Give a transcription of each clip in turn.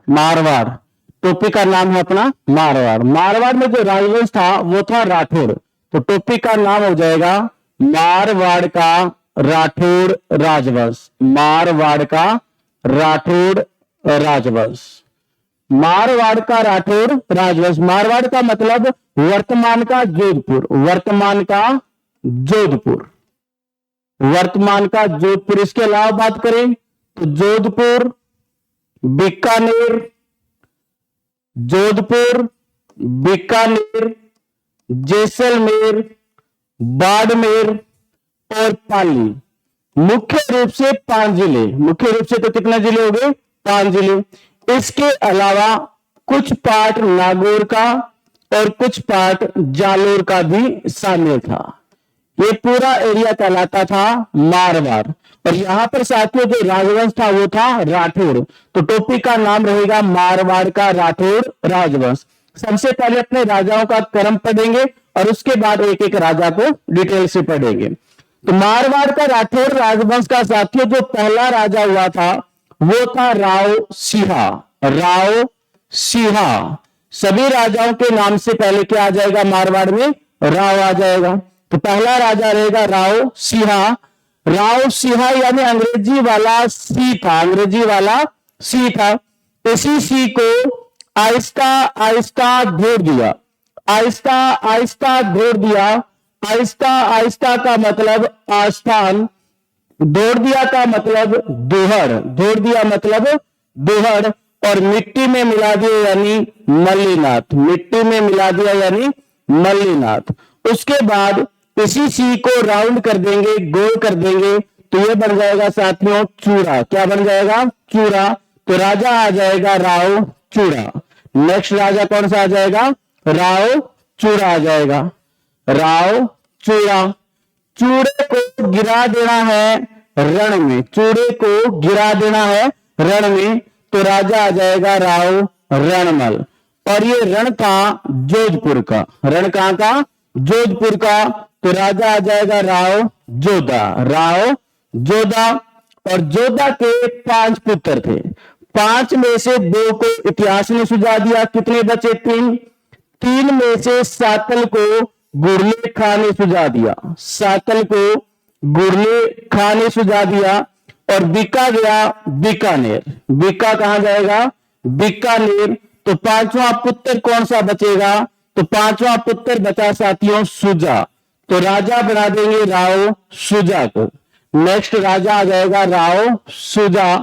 मारवाड़। टोपी का नाम है अपना मारवाड़। मारवाड़ में जो राजवंश था वो था राठौड़, तो टोपी का नाम हो जाएगा मारवाड़ का राठौड़ राजवंश। मारवाड़ का राठौड़ राजवंश। मारवाड़ का राठौड़ राजवंश। मारवाड़ का मतलब वर्तमान का जोधपुर। वर्तमान का जोधपुर। वर्तमान का जोधपुर। इसके अलावा बात करें तो जोधपुर, बीकानेर, जोधपुर, बीकानेर, जैसलमेर, बाड़मेर और पाली। मुख्य रूप से 5 जिले। मुख्य रूप से तो कितने जिले हो गए? 5 जिले। इसके अलावा कुछ पार्ट नागौर का और कुछ पार्ट जालोर का भी शामिल था। ये पूरा एरिया कहलाता था मारवाड़। और यहां पर साथियों जो राजवंश था वो था राठौड़, तो टोपी का नाम रहेगा मारवाड़ का राठौड़ राजवंश। सबसे पहले अपने राजाओं का क्रम पढ़ेंगे और उसके बाद एक एक राजा को डिटेल से पढ़ेंगे। तो मारवाड़ का राठौड़ राजवंश का साथियों जो पहला राजा हुआ था वो था राव सिंहा। राव सिंहा। सभी राजाओं के नाम से पहले क्या आ जाएगा? मारवाड़ में राव आ जाएगा। तो पहला राजा रहेगा राव सिंहा। राव सिंहा यानी अंग्रेजी वाला सी था। अंग्रेजी वाला सी था। इसी सी को आहिस्ता आहिस्ता जोड़ दिया। आहिस्ता आहिस्ता जोड़ दिया। आहिस्ता आहिस्ता का मतलब आस्थान। जोड़ दिया का मतलब दोहर। जोड़ दिया मतलब दोहर। और मिट्टी में मिला दिया यानी मल्लीनाथ। मिट्टी में मिला दिया यानी मल्लीनाथ। उसके बाद इसी सी को राउंड कर देंगे, गोल कर देंगे, तो ये बन जाएगा साथियों चूड़ा। क्या बन जाएगा? चूड़ा। तो राजा आ जाएगा राव चूड़ा। नेक्स्ट राजा कौन सा आ जाएगा? राव चूड़ा आ जाएगा। राव चूड़ा। चूड़े को गिरा देना है रण में। चूड़े को गिरा देना है रण में, तो राजा आ जाएगा राव रणमल। और ये रण का जोधपुर का। रण कहां का? जोधपुर का। तो राजा आ जाएगा राव जोधा। राव जोधा। और जोधा के 5 पुत्र थे। 5 में से 2 को इतिहास ने सुझा दिया। कितने बचे? 3। 3 में से सातल को गुरले खां ने सुझा दिया। सातल को गुरले खां ने सुझा दिया। और बिका गया बीकानेर। बिका कहां जाएगा? बीकानेर। तो 5वां पुत्र कौन सा बचेगा? तो 5वां पुत्र बचा साथियों सुजा। तो राजा बना देंगे राव सुजा को। नेक्स्ट राजा आ जाएगा राव सुजा।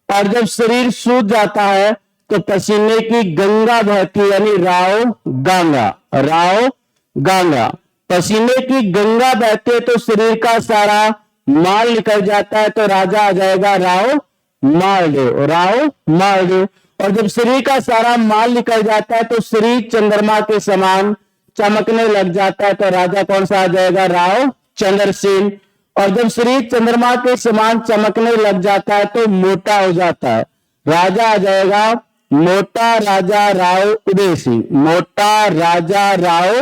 और जब शरीर सूज जाता है तो पसीने की गंगा बहती यानी राव गंगा। राव गंगा। पसीने की गंगा बहते तो शरीर का सारा माल निकल जाता है, तो राजा आ जाएगा राव मालदेव। राव मालदेव। और जब शरीर का सारा माल निकल जाता है तो शरीर चंद्रमा के समान चमकने लग जाता है, तो राजा कौन सा आ जाएगा? राव चंद्रसेन। और जब शरीर चंद्रमा के समान चमकने लग जाता है तो मोटा हो जाता है, राजा आ जाएगा मोटा राजा राव उदय सिंह। मोटा राजा राव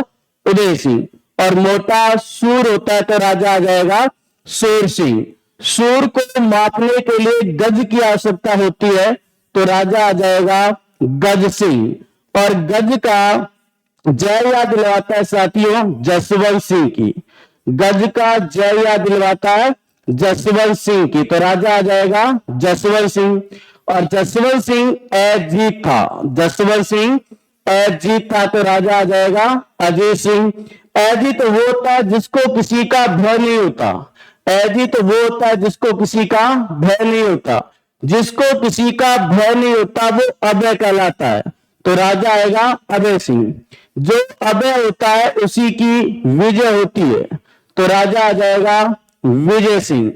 उदय सिंह। और मोटा सूर होता है तो राजा आ जाएगा सूर सिंह। सूर को मापने के लिए गज की आवश्यकता होती है, तो राजा आ जाएगा गज सिंह। और गज का जय याद दिलवाता है साथियों जसवंत सिंह की। गज का जय याद दिलवाता है जसवंत सिंह की, तो राजा आ जाएगा जसवंत सिंह। और जसवंत सिंह अजीत था। जसवंत सिंह अजीत था, तो राजा आ जाएगा अजीत सिंह। अजीत वो होता है जिसको किसी का भय नहीं होता। अजीत वो होता है जिसको किसी का भय नहीं होता। जिसको किसी का भय नहीं होता वो अभय कहलाता है, तो राजा आएगा अभय सिंह। जो अभय होता है उसी की विजय होती है, तो राजा आ जाएगा विजय सिंह।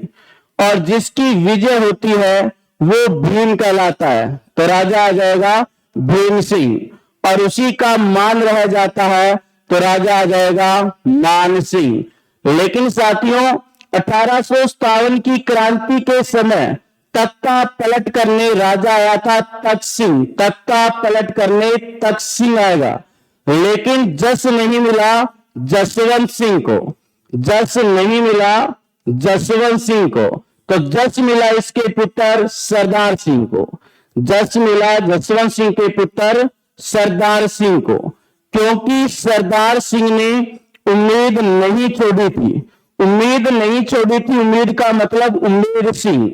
और जिसकी विजय होती है वो भीम कहलाता है, तो राजा आ जाएगा भीम सिंह। और उसी का मान रह जाता है, तो राजा आ जाएगा मान सिंह। लेकिन साथियों 1857 की क्रांति के समय तख्ता पलट करने राजा आया था तख्त सिंह। तख्ता पलट करने तख्त सिंह आएगा, लेकिन जस नहीं मिला जसवंत सिंह को। जस नहीं मिला जसवंत सिंह को, तो जस मिला इसके पुत्र सरदार सिंह को। जस मिला जसवंत सिंह के पुत्र सरदार सिंह को, क्योंकि सरदार सिंह ने उम्मीद नहीं छोड़ी थी। उम्मीद नहीं छोड़ी थी, उम्मीद का मतलब उम्मीद सिंह,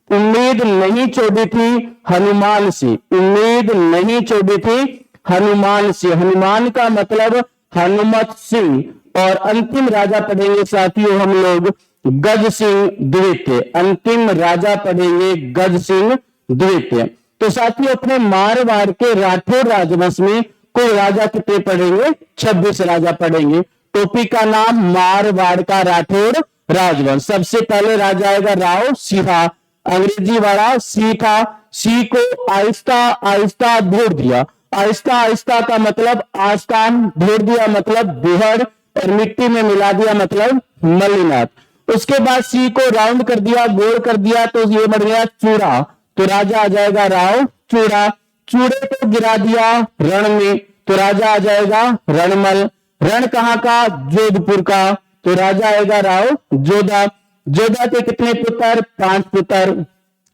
उम्मीद नहीं छोड़ी थी हनुमान से, उम्मीद नहीं छोड़ी थी हनुमान से। हनुमान का मतलब हनुमत सिंह। और अंतिम राजा पढ़ेंगे साथियों हम लोग गज सिंह द्वितीय, अंतिम राजा पढ़ेंगे गज सिंह द्वितीय। तो साथियों अपने मारवाड़ के राठौर राजवंश में कुल राजा कितने पढ़ेंगे? 26 राजा पढ़ेंगे। टॉपिक का नाम मारवाड़ का राठौर राजवंश। सबसे पहले राजा आएगा राव सिंहा, अंग्रेजी वाला सी था, सी को आहिस्ता आहिस्ता ढूंढ दिया। आहिस्ता आहिस्ता का मतलब आस्थान, ढूंढ दिया मतलब बिहड़, और मिट्टी में मिला दिया मतलब मल्लीनाथ। उसके बाद सी को राउंड कर दिया, गोल कर दिया, तो ये बन गया चूड़ा, तो राजा आ जाएगा राव चूड़ा। चूड़े को गिरा दिया रण में, तो राजा आ जाएगा रणमल। रण कहां का? जोधपुर का, तो राजा आएगा राव जोधा। जोधा के कितने पुत्र? 5 पुत्र।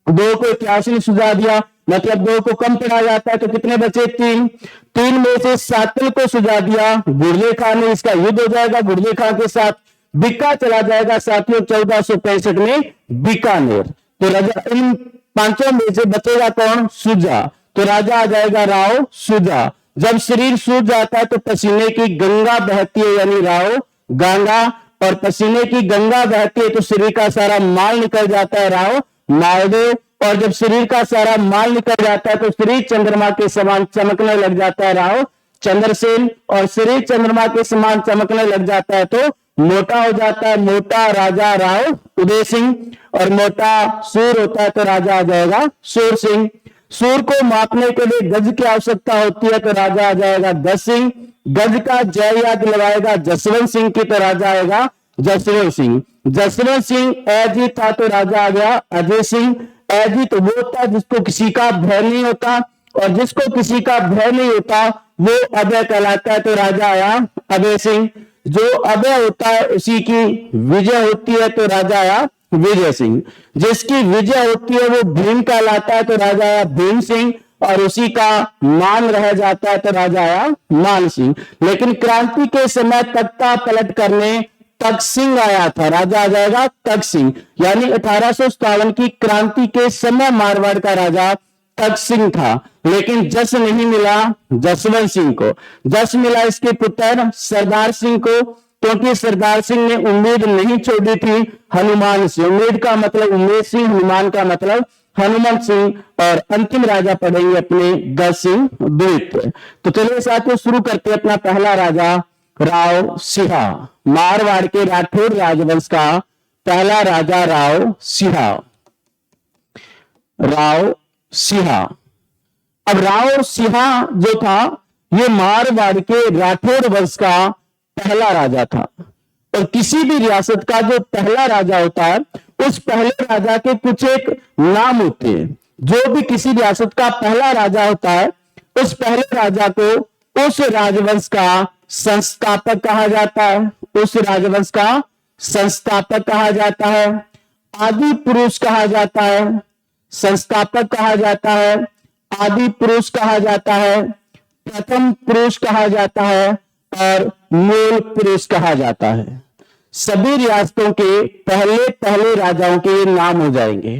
2 को इतिहास ने सुझा दिया, मतलब 2 को कम पढ़ा जाता है, तो कितने बचे? 3। 3 में से सातल को सुझा दिया गुरले खान ने, इसका युद्ध हो जाएगा गुरले खान के साथ। बीका चला जाएगा साथियों 1465 में बीकानेर। तो राजा इन 5 में से बचेगा कौन? सुजा, तो राजा आ जाएगा राव सुजा। जब शरीर सूख जाता है तो पसीने की गंगा बहती है, यानी राव गंगा, और पसीने की गंगा बहती है तो शरीर का सारा माल निकल जाता है, राव मालदेव। और जब शरीर का सारा माल निकल जाता है तो शरीर चंद्रमा के समान चमकने लग जाता है, राव चंद्रसेन। और शरीर चंद्रमा के समान चमकने लग जाता है तो मोटा हो जाता है, मोटा राजा राव उदय सिंह। और मोटा सूर होता है तो राजा आ जाएगा सूर सिंह। सूर को मापने के लिए गज की आवश्यकता होती है, तो राजा आ जाएगा गज सिंह। गज का जय याद दिलवाएगा जसवंत सिंह की, तो राजा आएगा जसवंत सिंह। जसवंत सिंह अजय था, तो राजा आ गया अजय सिंह। अजय तो वो होता है जिसको किसी का भय नहीं होता, और जिसको किसी का भय नहीं होता वो अभय कहलाता है, तो राजा आया अभय सिंह। जो अभय होता है उसी की विजय होती है, तो राजा आया विजय सिंह। जिसकी विजय होती है वो भीम कहलाता है, तो राजा आया भीम सिंह। और उसी का मान रह जाता है, तो राजा आया मान सिंह। लेकिन क्रांति के समय तख्ता पलट करने तख्त सिंह आया था, राजा आ जाएगा तख्त सिंह। यानी 1857 की क्रांति के समय मारवाड़ का राजा तख्त सिंह था। लेकिन जस नहीं मिला जसवंत सिंह को, जस मिला इसके पुत्र सरदार सिंह को, क्योंकि सरदार सिंह ने उम्मीद नहीं छोड़ी थी हनुमान से। उम्मीद का मतलब उम्मेद सिंह, हनुमान का मतलब हनुमंत सिंह। और अंतिम राजा पढ़ेंगे अपने गज सिंह द्वितीय। तो चलिए साथियों शुरू करते हैं अपना पहला राजा राव सिंहा। मारवाड़ के राठौर राजवंश का पहला राजा राव सिंहा। राव सिंहा। अब राव सिंहा जो था ये मारवाड़ के राठौर वंश का पहला राजा था। और किसी भी रियासत का जो पहला राजा होता है उस पहले राजा के कुछ एक नाम होते हैं। जो भी किसी रियासत का पहला राजा होता है उस पहले राजा को उस राजवंश का संस्थापक कहा जाता है, उस राजवंश का संस्थापक कहा जाता है, आदि पुरुष कहा जाता है, संस्थापक कहा जाता है, आदि पुरुष कहा जाता है, प्रथम पुरुष कहा जाता है और मूल पुरुष कहा जाता है। सभी रियासतों के पहले पहले राजाओं के नाम हो जाएंगे।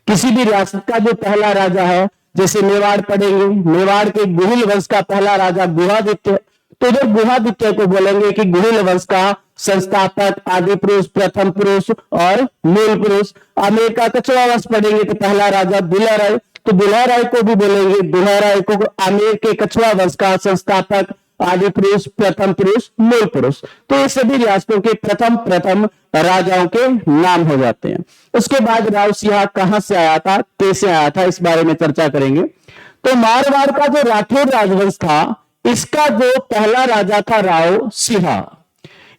किसी भी रियासत का जो पहला राजा है, जैसे मेवाड़ पढ़ेंगे, मेवाड़ के गुहिल वंश का पहला राजा गुहादित्य, तो इधर गुहादित्य को बोलेंगे कि गुहिल वंश का संस्थापक, आदि पुरुष, प्रथम पुरुष और मूल पुरुष। आमेर का कछवा वंश पढ़ेंगे तो पहला राजा दुल्हा राय, तो दुल्हा राय को भी बोलेंगे, दुल्हा राय को आमेर के कछवा वंश का संस्थापक, आदि पुरुष, प्रथम पुरुष, मूल पुरुष। तो ये सभी रियासतों के प्रथम प्रथम राजाओं के नाम हो जाते हैं। उसके बाद राव सिंहा कहां से आया था, कैसे आया था, इस बारे में चर्चा करेंगे। तो मारवाड़ का जो राठौर राजवंश था इसका जो पहला राजा था राव सिंहा।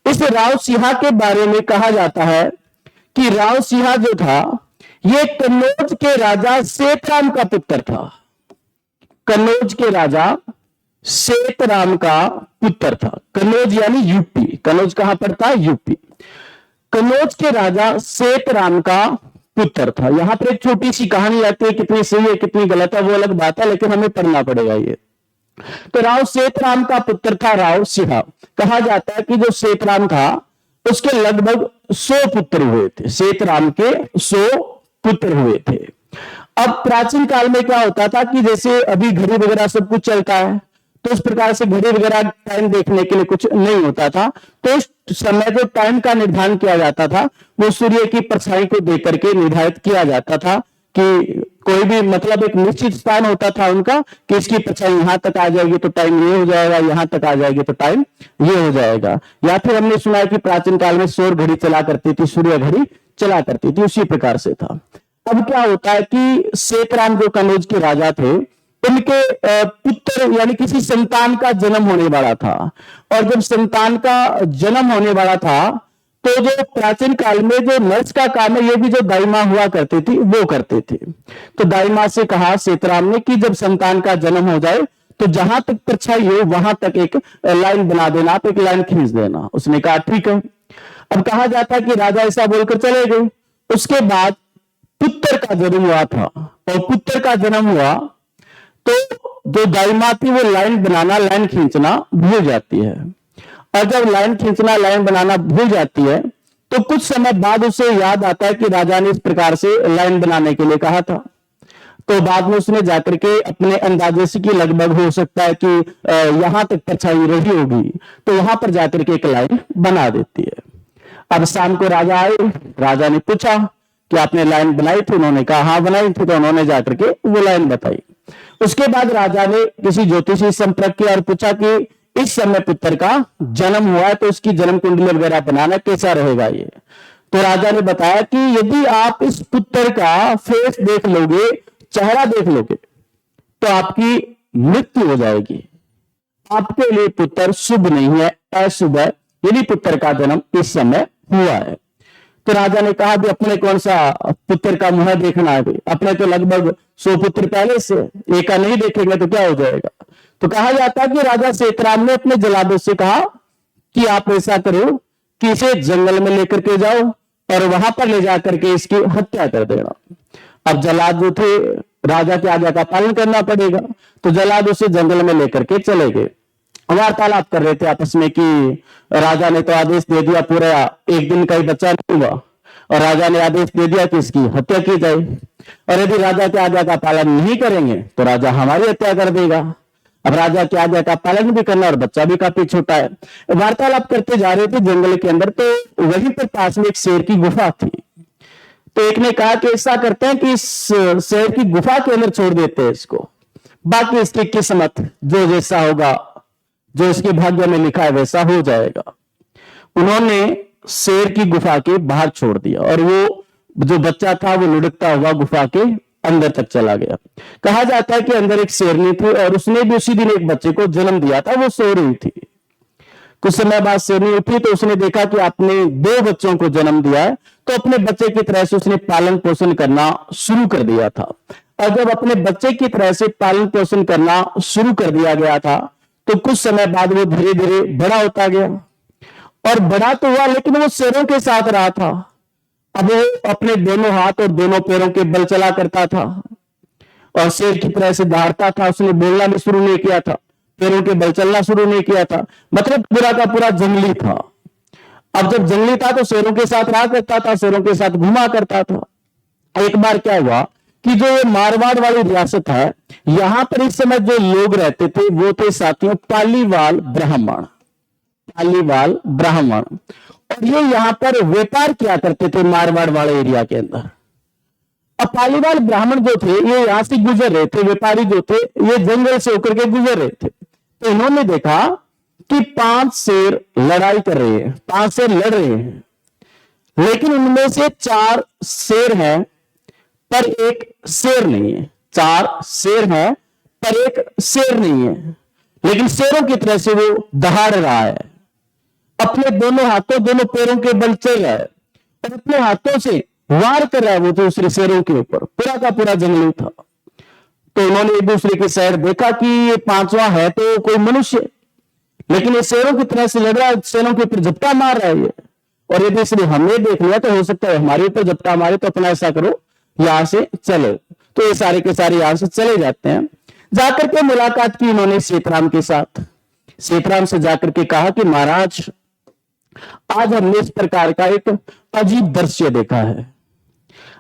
इस राव सिंहा के बारे में कहा जाता है कि राव सिंहा जो था ये कन्नौज के राजा सेतराम का पुत्र था। कन्नौज के राजा सेतराम का पुत्र था। कन्नौज यानी यूपी, कन्नौज कहां पड़ता है? यूपी। कन्नौज के राजा सेतराम का पुत्र था। यहां पर एक छोटी सी कहानी आती है, कितनी सही है कितनी गलत है वो अलग बात है, लेकिन हमें पढ़ना पड़ेगा ये। तो राव सेतराम का पुत्र था राव सिंह। कहा जाता है कि जो सेतराम था उसके लगभग 100 पुत्र हुए थे। सेतराम के 100 पुत्र हुए थे। अब प्राचीन काल में क्या होता था कि जैसे अभी घड़ी वगैरह सब कुछ चलता है, तो उस प्रकार से घड़ी वगैरह टाइम देखने के लिए कुछ नहीं होता था। तो उस समय जो टाइम का निर्धारण किया जाता था वो सूर्य की परछाई को देख करके निर्धारित किया जाता था कि कोई भी मतलब एक निश्चित स्थान होता था उनका कि इसकी परछाई यहां तक आ जाएगी तो टाइम ये हो जाएगा, यहां तक आ जाएगी तो टाइम ये हो जाएगा। या फिर हमने सुना है कि प्राचीन काल में सौर घड़ी चला करती थी, सूर्य घड़ी चला करती थी, उसी प्रकार से था। अब क्या होता है कि सेतराम जो कनौज के राजा थे उनके पुत्र यानी किसी संतान का जन्म होने वाला था। और जब संतान का जन्म होने वाला था तो जो प्राचीन काल में जो नर्स का काम है ये भी जो दाई मां हुआ करती थी वो करते थे। तो दाई मां से कहा सेतराम ने कि जब संतान का जन्म हो जाए तो जहां तक परछाई हो वहां तक एक लाइन बना देना, आप एक लाइन खींच देना। उसने कहा ठीक है। अब कहा जाता है कि राजा ऐसा बोलकर चले गए। उसके बाद पुत्र का जन्म हुआ था, और पुत्र का जन्म हुआ तो जो दाई मां थी वो लाइन बनाना, लाइन खींचना भूल जाती है। और जब लाइन खींचना, लाइन बनाना भूल जाती है तो कुछ समय बाद उसे याद आता है कि राजा ने इस प्रकार से लाइन बनाने के लिए कहा था। तो बाद में उसने जाकर के अपने अंदाजे से कि लगभग हो सकता है कि यहां तक परछाई रही होगी, तो वहां पर जाकर के एक लाइन बना देती है। अब शाम को राजा आए, राजा ने पूछा कि आपने लाइन बनाई थी? उन्होंने कहा हाँ बनाई थी। तो उन्होंने जाकर के वो लाइन बताई। उसके बाद राजा ने किसी ज्योतिषी से संपर्क किया और पूछा कि इस समय पुत्र का जन्म हुआ है तो उसकी जन्म कुंडली वगैरह बनाना कैसा रहेगा ये। तो राजा ने बताया कि यदि आप इस पुत्र का फेस देख लोगे, चेहरा देख लोगे, तो आपकी मृत्यु हो जाएगी। आपके लिए पुत्र शुभ नहीं है, अशुभ है, यदि पुत्र का जन्म इस समय हुआ है। तो राजा ने कहा भी अपने कौन सा पुत्र का मुंह देखना है, अपने तो लगभग 100 पुत्र पहले से, एक का नहीं देखेंगे तो क्या हो जाएगा। तो कहा जाता है कि राजा सेतराम ने अपने जलादों से कहा कि आप ऐसा करो कि इसे जंगल में लेकर के जाओ और वहां पर ले जाकर के इसकी हत्या कर देना। अब जलाद जो थे राजा के आज्ञा का पालन करना पड़ेगा, तो जलाद उसे जंगल में लेकर के चले गए। वार्तालाप कर रहे थे आपस में कि राजा ने तो आदेश दे दिया, पूरा एक दिन का ही बच्चा नहीं हुआ, और राजा ने आदेश दे दिया कि इसकी हत्या की जाए, और यदि राजा के आज्ञा का पालन नहीं करेंगे तो राजा हमारी हत्या कर देगा। अब राजा के आज्ञा का पालन भी करना और बच्चा भी काफी छोटा है। वार्तालाप करते जा रहे थे जंगल के अंदर, तो वहीं पर पास में एक शेर की गुफा थी। तो एक ने कहा कि ऐसा करते हैं कि इस शेर की गुफा के अंदर छोड़ देते हैं इसको, बाकी इसकी किस्मत जो जैसा होगा, जो इसके भाग्य में लिखा है वैसा हो जाएगा। उन्होंने शेर की गुफा के बाहर छोड़ दिया और वो जो बच्चा था वो लुढ़कता हुआ गुफा के अंदर तक चला गया। कहा जाता है कि अंदर एक शेरनी थी और उसने भी उसी दिन एक बच्चे को जन्म दिया था, वो सो रही थी। कुछ समय बाद शेरनी उठी तो उसने देखा कि आपने 2 बच्चों को जन्म दिया है, तो अपने बच्चे की तरह से उसने पालन पोषण करना शुरू कर दिया था। और जब अपने बच्चे की तरह से पालन पोषण करना शुरू कर दिया गया था तो कुछ समय बाद वो धीरे धीरे बड़ा होता गया, और बड़ा तो हुआ लेकिन वो शेरों के साथ रहा था। अब वो अपने दोनों हाथ और दोनों पैरों के बल चला करता था और शेर की तरह से दहाड़ता था। उसने बोलना भी शुरू नहीं किया था, पैरों के बल चलना शुरू नहीं किया था, मतलब पूरा का पूरा जंगली था। अब जब जंगली था तो शेरों के साथ रहा करता था, शेरों के साथ घुमा करता था। एक बार क्या हुआ कि जो मारवाड़ वाली रियासत है, यहां पर इस समय जो लोग रहते थे वो थे साथियों पालीवाल ब्राह्मण। पालीवाल ब्राह्मण, और ये यहां पर व्यापार किया करते थे मारवाड़ वाले एरिया के अंदर। अब पालीवाल ब्राह्मण जो थे ये यहां से गुजर रहे थे, व्यापारी जो थे ये जंगल से होकर के गुजर रहे थे। तो इन्होंने देखा कि 5 शेर लड़ाई कर रहे हैं, 5 शेर लड़ रहे हैं, लेकिन उनमें से 4 शेर हैं पर एक शेर नहीं है। 4 शेर हैं पर एक शेर नहीं है, लेकिन शेरों की तरह से वो दहाड़ रहा है, अपने दोनों हाथों दोनों पैरों के बल चल रहा है और अपने हाथों से वार कर रहा है वो दूसरे शेरों के ऊपर। पूरा का पूरा जंगली था। तो उन्होंने एक दूसरे के साइड देखा कि ये 5वां है तो कोई मनुष्य, लेकिन ये शेरों की तरह से लड़ रहा है, शेरों के ऊपर झपटा मार रहा है ये, और यदि इसने हमें देख लिया तो हो सकता है हमारे ऊपर झपटा मारे, तो अपना ऐसा करो यहां से चलो। तो ये सारे के सारे यहां से चले जाते हैं। जाकर के मुलाकात की इन्होंने सेतराम के साथ। सेतराम से जाकर के कहा कि महाराज, आज हमने इस प्रकार का एक अजीब दृश्य देखा है।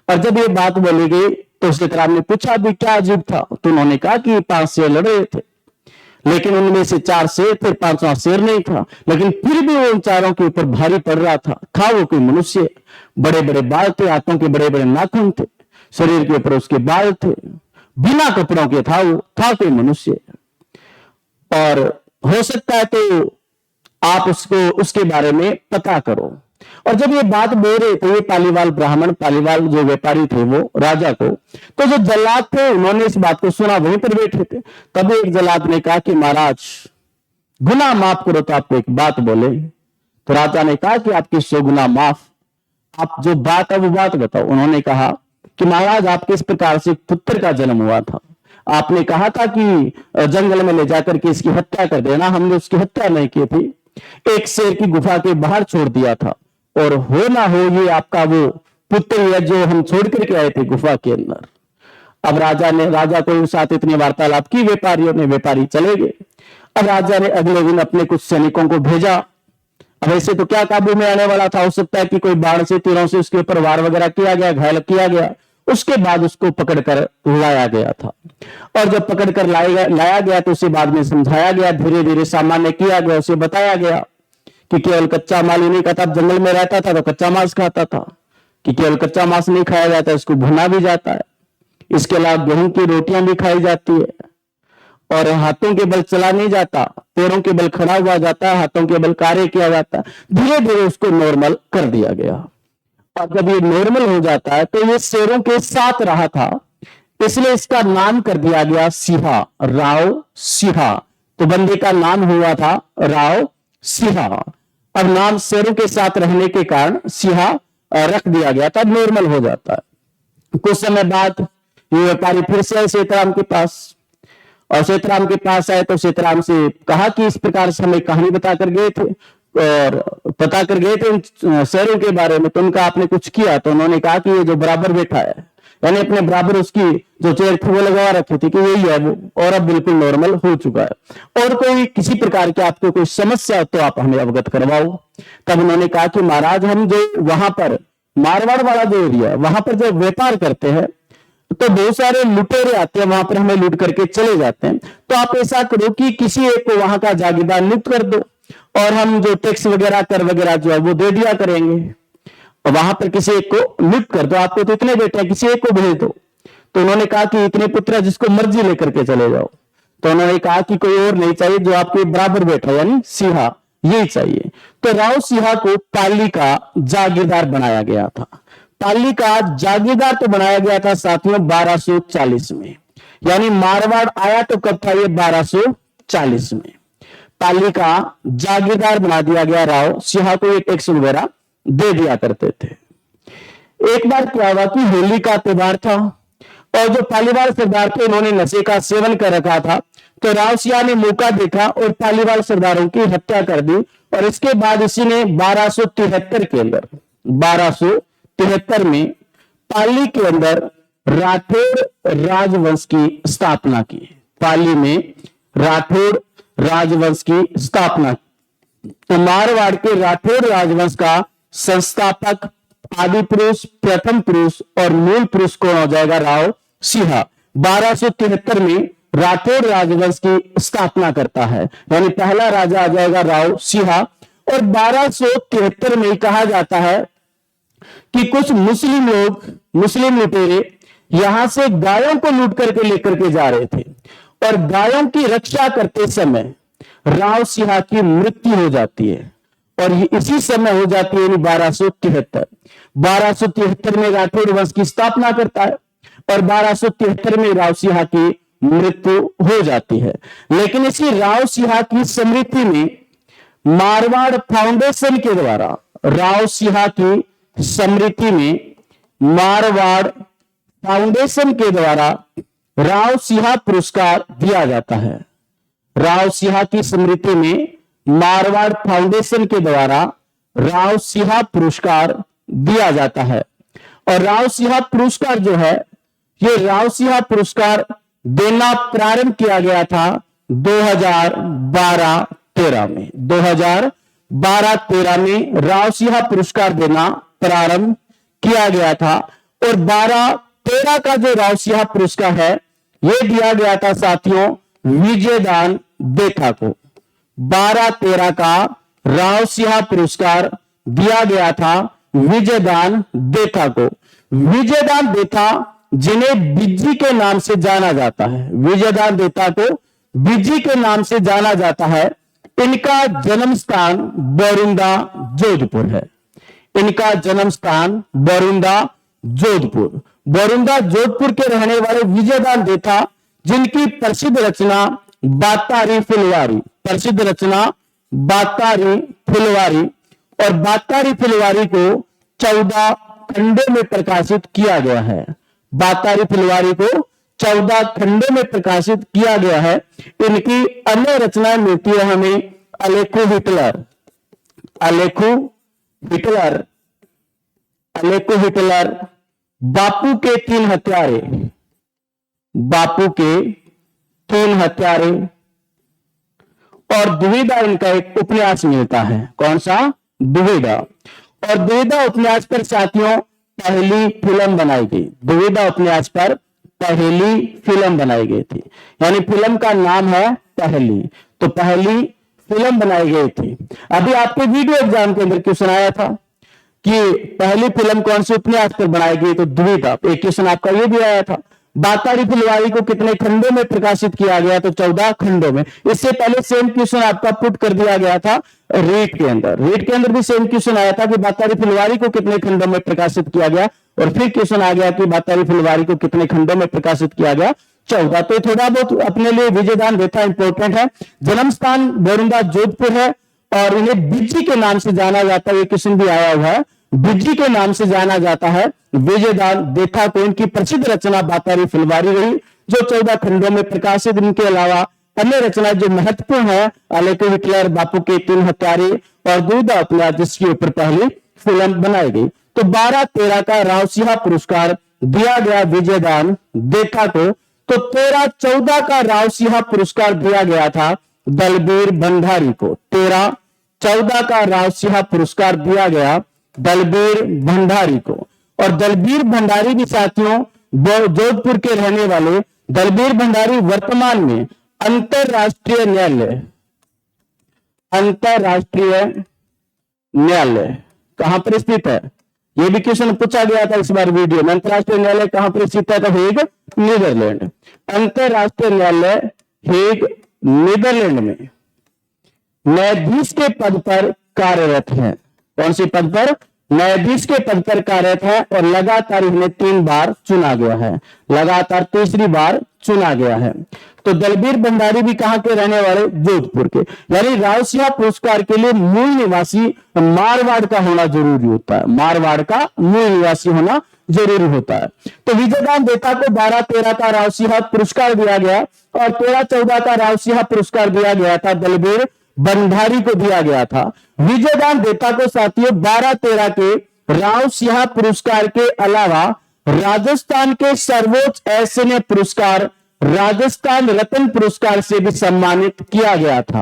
और जब ये बात बोली गई तो सेतराम ने पूछा भी क्या अजीब था? तो उन्होंने कहा कि 5 शेर लड़ रहे थे, लेकिन उनमें से 4 शेर थे, 5वां शेर नहीं था, लेकिन फिर भी वो उन चारों के ऊपर भारी पड़ रहा था वो कोई मनुष्य, बड़े बड़े बाल थे, हाथों के बड़े बड़े नाखून थे, शरीर के ऊपर उसके बाल थे, बिना कपड़ों के था वो, था कोई मनुष्य। और हो सकता है तो आप उसको उसके बारे में पता करो। और जब ये बात बोल रहे थे, ये पालीवाल ब्राह्मण, पालीवाल जो व्यापारी थे वो राजा को, तो जो जल्लाद थे उन्होंने इस बात को सुना, वहीं पर बैठे थे। तभी एक जल्लाद ने कहा कि महाराज, गुनाह माफ करो तो आपको एक बात बोले। तो राजा ने कहा कि आपकी 100 गुना माफ, आप जो बात है वो बात बताओ। उन्होंने कहा कि महाराज, आपके इस प्रकार से पुत्र का जन्म हुआ था, आपने कहा था कि जंगल में ले जाकर के इसकी हत्या कर देना, हमने उसकी हत्या नहीं की थी, एक शेर की गुफा के बाहर छोड़ दिया था, और हो ना हो ये आपका वो पुत्र है जो हम छोड़ करके आए थे गुफा के अंदर। अब राजा को साथ इतनी वार्तालाप की व्यापारियों ने, व्यापारी चले गए। अब राजा ने अगले दिन अपने कुछ सैनिकों को भेजा। अब ऐसे तो क्या काबू में आने वाला था, हो सकता है कि कोई बाण से, तीरों से उसके ऊपर वार वगैरह किया गया, घायल किया गया, उसके बाद उसको पकड़कर लाया गया था। और जब पकड़कर लाया गया तो उसे बाद में समझाया गया, धीरे धीरे सामान्य किया गया, उसे बताया गया कि केवल कच्चा माल ही नहीं खाता, जंगल में रहता था तो कच्चा मांस खाता था, कि केवल कच्चा मांस नहीं खाया जाता, इसको भुना भी जाता है, इसके अलावा गेहूं की रोटियां भी खाई जाती है, और हाथों के बल चला नहीं जाता, पैरों के बल खड़ा हुआ जाता है, हाथों के बल कार्य किया जाता है। धीरे धीरे उसको नॉर्मल कर दिया गया। और जब ये नॉर्मल हो जाता है तो ये शेरों के साथ रहा था, इसलिए इसका नाम कर दिया गया सिंहा, राव सिंहा। तो बंदे का नाम हुआ था राव सिंहा। अब नाम शेरों के साथ रहने के कारण सिंहा रख दिया गया था, नॉर्मल हो जाता है। कुछ समय बाद ये व्यापारी फिर से आए सेतराम के पास, और सेतराम के पास आए तो सेतराम से कहा कि इस प्रकार से हमें कहानी बता कर गए थे और पता कर गए थे उन शेरों के बारे में, तो उनका आपने कुछ किया? तो उन्होंने कहा कि ये जो बराबर बैठा है, यानी अपने बराबर उसकी जो चेयर थी वो लगा रखी थी, कि यही है वो, और अब बिल्कुल नॉर्मल हो चुका है। और कोई किसी प्रकार की आपको कोई समस्या हो तो आप हमें अवगत करवाओ। तब उन्होंने कहा कि महाराज, हम जो वहां पर मारवाड़ वाला जो एरिया, वहां पर जब व्यापार करते हैं तो बहुत सारे लुटेरे आते हैं, वहां पर हमें लूट करके चले जाते हैं, तो आप ऐसा करो कि किसी एक को वहां का जागीरदार नियुक्त कर दो, और हम जो टैक्स वगैरह कर वगैरह जो है वो दे दिया करेंगे, और वहां पर किसी एक को नियुक्त कर दो, आपको तो इतने बेटे हैं, किसी एक को भेज दो। तो उन्होंने कहा कि इतने पुत्र जिसको मर्जी लेकर के चले जाओ। तो उन्होंने कहा कि कोई और नहीं चाहिए, जो आपके बराबर बैठा, यानी सिंहा, यही चाहिए। तो राव सिंहा को पाली का जागीरदार बनाया गया था। पाली का जागीरदार तो बनाया गया था साथियों 1240 में, यानी मारवाड़ आया तो कब था? ये 1240 में पाली का जागीरदार बना दिया गया राव सिंहा को, ये टैक्स वगैरह दे दिया करते थे। एक बार क्या हुआ कि होली का त्योहार था, और जो पालीवाल सरदार थे उन्होंने नशे का सेवन कर रखा था, तो राव सिंहा ने मौका देखा और पालीवाल सरदारों की हत्या कर दी। और इसके बाद इसी ने 1273 के अंदर, 1273 में पाली के अंदर राठौड़ राजवंश की स्थापना की। पाली में राठौड़ राजवंश की स्थापना। तो मारवाड़ के राठौड़ राजवंश का संस्थापक, आदि पुरुष, प्रथम पुरुष और मूल पुरुष कौन हो जाएगा? राव सिंहा 1273 में राठौड़ राजवंश की स्थापना करता है, यानी पहला राजा आ जाएगा राव सिंहा। और 1273 में कहा जाता है कि कुछ मुस्लिम लोग, मुस्लिम लुटेरे यहां से गायों को लूट करके लेकर के जा रहे थे, और गायों की रक्षा करते समय राव सिंहा की मृत्यु हो जाती है, और इसी समय हो जाती है 1273 में राठौड़ वंश की स्थापना करता है, और 1273 में राव सिंहा की मृत्यु हो जाती है। लेकिन इसी राव सिंहा की स्मृति में मारवाड़ फाउंडेशन के द्वारा, राव सिंहा की स्मृति में मारवाड़ फाउंडेशन के द्वारा राव सिंहा पुरस्कार दिया जाता है। राव सिंहा की स्मृति में मारवाड़ फाउंडेशन के द्वारा राव सिंह पुरस्कार दिया जाता है। और राव सिंह पुरस्कार जो है, ये राव सिंह पुरस्कार देना प्रारंभ किया गया था 2012-13 में। 2012-13 में राव सिंह पुरस्कार देना प्रारंभ किया गया था। और 12-13 का जो राव सिंह पुरस्कार है, यह दिया गया था साथियों विजयदान देथा को। 12-13 का राव सिंह पुरस्कार दिया गया था विजयदान देथा को। विजयदान देथा जिन्हें बिज्जी के नाम से जाना जाता है, विजयदान देथा को बिज्जी के नाम से जाना जाता है। इनका जन्म स्थान बौरुंदा जोधपुर है। इनका जन्म स्थान बौरुंदा जोधपुर। बौरुंदा जोधपुर के रहने वाले विजयदान देथा, जिनकी प्रसिद्ध रचना बातारी फुलवारी, प्रसिद्ध रचना बातारी फुलवारी, और बातारी फुलवारी को 14 खंडों में प्रकाशित किया गया है। बातारी फुलवारी को 14 खंडों में प्रकाशित किया गया है। इनकी अन्य रचनाएं मिलती है हमें अलेखो हिटलर, अलेखो हिटलर, अलेखो हिटलर, बापू के 3 हत्यारे, बापू के 3 हत्यारे, और दुविधा इनका एक उपन्यास मिलता है। कौन सा? दुविधा। और दुविधा उपन्यास पर साथियों पहली फिल्म बनाई गई। दुविधा उपन्यास पर पहली फिल्म बनाई गई थी, यानी फिल्म का नाम है पहली, तो पहली फिल्म बनाई गई थी। अभी आपके वीडियो एग्जाम के अंदर क्वेश्चन आया था कि पहली फिल्म कौन सी उपन्यास पर बनाई गई, तो दुविधा। एक क्वेश्चन आपका ये भी आया था, बातारी फुलवारी को कितने खंडों में प्रकाशित किया गया, तो 14 खंडों में। इससे पहले सेम क्वेश्चन आपका पुट कर दिया गया था रीट के अंदर। रीट के अंदर भी सेम क्वेश्चन आया था कि बातारी फुलवारी को कितने खंडों में प्रकाशित किया गया, और फिर क्वेश्चन आ गया कि बातारी फुलवारी को कितने खंडों में प्रकाशित किया गया, 14। तो थोड़ा बहुत अपने लिए विजयदान देथा इंपॉर्टेंट है। जन्म स्थान बौरुंदा जोधपुर है, और इन्हें बिज्जी के नाम से जाना जाता है। ये क्वेश्चन भी आया हुआ है, बिज्जी के नाम से जाना जाता है विजयदान देथा को। इनकी प्रसिद्ध रचना बातारी फुलवारी रही, जो 14 खंडों में प्रकाशित। इनके अलावा अन्य रचनाएं जो महत्वपूर्ण है, अलेखो हिटलर, बापू के 3 हत्यारे, और दुविधा उपन्यास, जिसके ऊपर पहली फिल्म बनाई गई। तो 12-13 का राव सिंह पुरस्कार दिया गया विजयदान देथा को। तो 13-14 का राव सिंह पुरस्कार दिया गया था दलबीर भंडारी को। 13-14 का राव सिंह पुरस्कार दिया गया दलबीर भंडारी को। और दलबीर भंडारी भी साथियों जोधपुर के रहने वाले दलबीर भंडारी वर्तमान में अंतरराष्ट्रीय न्यायालय, अंतरराष्ट्रीय न्यायालय कहां पर स्थित है, यह भी क्वेश्चन पूछा गया था इस बार वीडियो में। अंतरराष्ट्रीय न्यायालय कहां पर स्थित है, तो हेग, नीदरलैंड। अंतरराष्ट्रीय न्यायालय हेग, नीदरलैंड में न्यायाधीश के पद पर कार्यरत है। कौन सी पद पर? न्यायाधीश के पद पर कार्यरत है, और लगातार इन्हें 3 बार चुना गया है, लगातार तीसरी बार चुना गया है। तो दलबीर भंडारी भी कहां के रहने वाले? जोधपुर के। यानी राव सिंह पुरस्कार के लिए मूल निवासी मारवाड़ का होना जरूरी होता है, मारवाड़ का मूल निवासी होना जरूरी होता है। तो विजयदान देथा को 12-13 का राव सिंह पुरस्कार दिया गया, और 13-14 का राव सिंह पुरस्कार दिया गया था दलबीर भंडारी को दिया गया था। विजयदान देथा को साथियों 12-13 के राव सिंह पुरस्कार के अलावा राजस्थान के सर्वोच्च ऐश्वर्य पुरस्कार, राजस्थान रत्न पुरस्कार से भी सम्मानित किया गया था।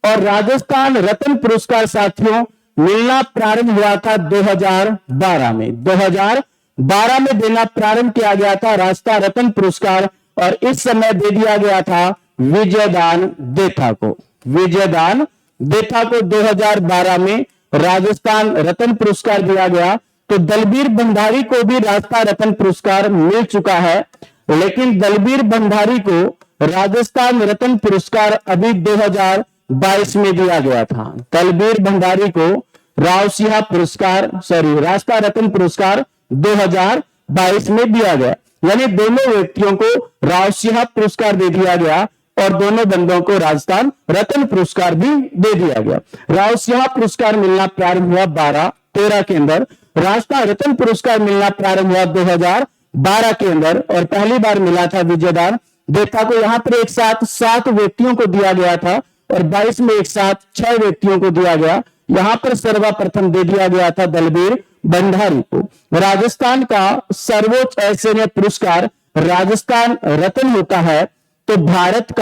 और राजस्थान रत्न पुरस्कार साथियों मिलना प्रारंभ हुआ था 2012 में। 2012 में देना प्रारंभ किया गया था राजस्थान रत्न पुरस्कार, और इस समय दे दिया गया था विजयदान देथा को। विजयदान देथा को 2012 में राजस्थान रत्न पुरस्कार दिया गया। तो दलबीर भंडारी को भी राजस्थान रत्न पुरस्कार मिल चुका है, लेकिन दलबीर भंडारी को राजस्थान रत्न पुरस्कार अभी 2022 में दिया गया था। दलबीर भंडारी को राव सिंह पुरस्कार, राजस्थान रत्न पुरस्कार 2022 में दिया गया। यानी दोनों व्यक्तियों को राव सिंह पुरस्कार दे दिया गया, और दोनों बंदों को राजस्थान रत्न पुरस्कार भी दे दिया गया। राव सिंह पुरस्कार मिलना प्रारंभ हुआ 12-13 के अंदर, राजस्थान रत्न पुरस्कार मिलना प्रारंभ हुआ 2012 के अंदर, और पहली बार मिला था विजयदान देथा को। यहां पर एक साथ 7 व्यक्तियों को दिया गया था, और 22 में एक साथ 6 व्यक्तियों को दिया गया। यहां पर सर्वप्रथम दे दिया गया था दलबीर भंडारी को। राजस्थान का सर्वोच्च असैन्य पुरस्कार राजस्थान रत्न होता है, तो भारत का